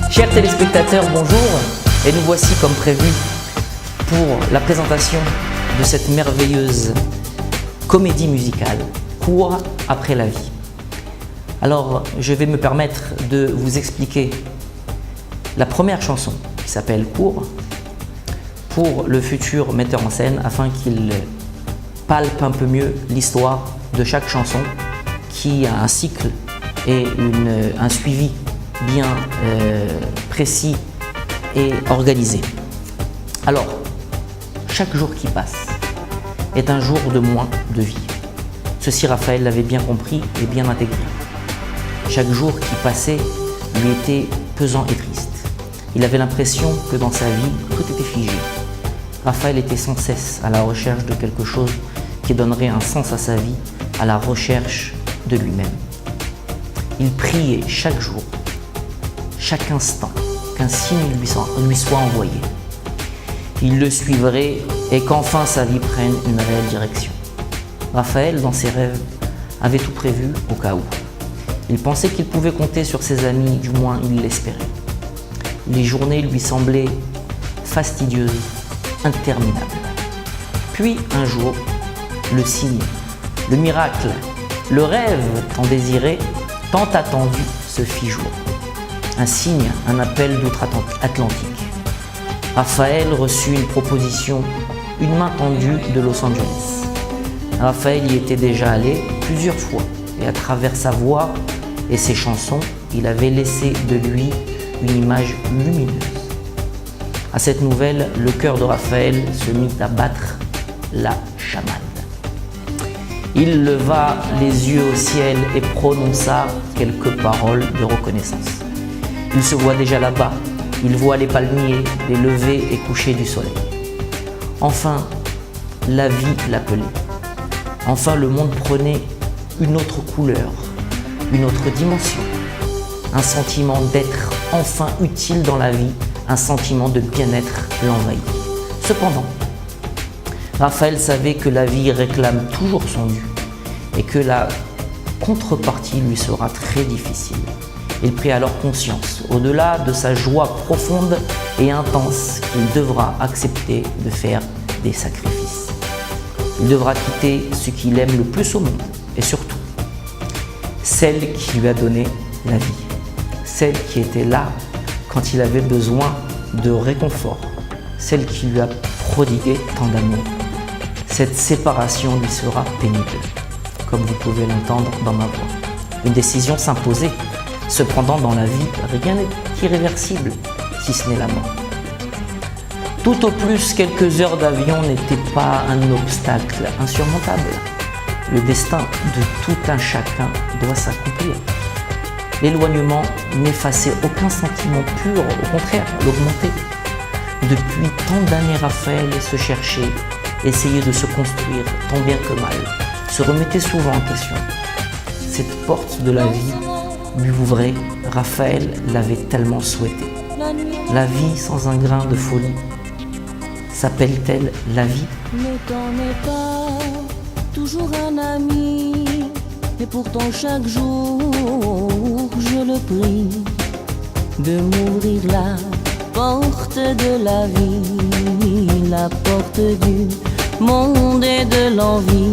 Chers téléspectateurs, bonjour, et nous voici comme prévu pour la présentation de cette merveilleuse comédie musicale, Cours après la vie. Alors, je vais me permettre de vous expliquer la première chanson qui s'appelle Cours pour le futur metteur en scène afin qu'il palpe un peu mieux l'histoire de chaque chanson qui a un cycle et un suivi bien précis et organisé. Alors, chaque jour qui passe est un jour de moins de vie. Ceci, Raphaël l'avait bien compris et bien intégré. Chaque jour qui passait lui était pesant et triste. Il avait l'impression que dans sa vie, tout était figé. Raphaël était sans cesse à la recherche de quelque chose qui donnerait un sens à sa vie, à la recherche de lui-même. Il priait chaque jour, chaque instant, qu'un signe lui soit envoyé. Il le suivrait et qu'enfin sa vie prenne une réelle direction. Raphaël, dans ses rêves, avait tout prévu au cas où. Il pensait qu'il pouvait compter sur ses amis, du moins il l'espérait. Les journées lui semblaient fastidieuses, interminables. Puis un jour, le signe, le miracle, le rêve tant désiré, tant attendu se fit jour. Un signe, un appel d'outre-Atlantique. Raphaël reçut une proposition, une main tendue de Los Angeles. Raphaël y était déjà allé plusieurs fois et à travers sa voix et ses chansons, il avait laissé de lui une image lumineuse. À cette nouvelle, le cœur de Raphaël se mit à battre la chamade. Il leva les yeux au ciel et prononça quelques paroles de reconnaissance. Il se voit déjà là-bas, il voit les palmiers, les levers et couchers du soleil. Enfin, la vie l'appelait. Enfin, le monde prenait une autre couleur, une autre dimension. Un sentiment d'être enfin utile dans la vie, un sentiment de bien-être l'envahit. Cependant, Raphaël savait que la vie réclame toujours son dû et que la contrepartie lui sera très difficile. Il prit alors conscience, au-delà de sa joie profonde et intense, qu'il devra accepter de faire des sacrifices. Il devra quitter ce qu'il aime le plus au monde et surtout, celle qui lui a donné la vie, celle qui était là quand il avait besoin de réconfort, celle qui lui a prodigué tant d'amour. Cette séparation lui sera pénible, comme vous pouvez l'entendre dans ma voix. Une décision s'imposait. Cependant, dans la vie, rien n'est irréversible, si ce n'est la mort. Tout au plus, quelques heures d'avion n'étaient pas un obstacle insurmontable. Le destin de tout un chacun doit s'accomplir. L'éloignement n'effaçait aucun sentiment pur, au contraire, l'augmentait. Depuis tant d'années, Raphaël se cherchait, essayait de se construire, tant bien que mal, se remettait souvent en question. Cette porte de la vie lui ouvrait, Raphaël l'avait tellement souhaité. La vie sans un grain de folie, s'appelle-t-elle la vie? Ne t'en es pas toujours un ami, et pourtant chaque jour je le prie de m'ouvrir la porte de la vie, la porte du monde et de l'envie.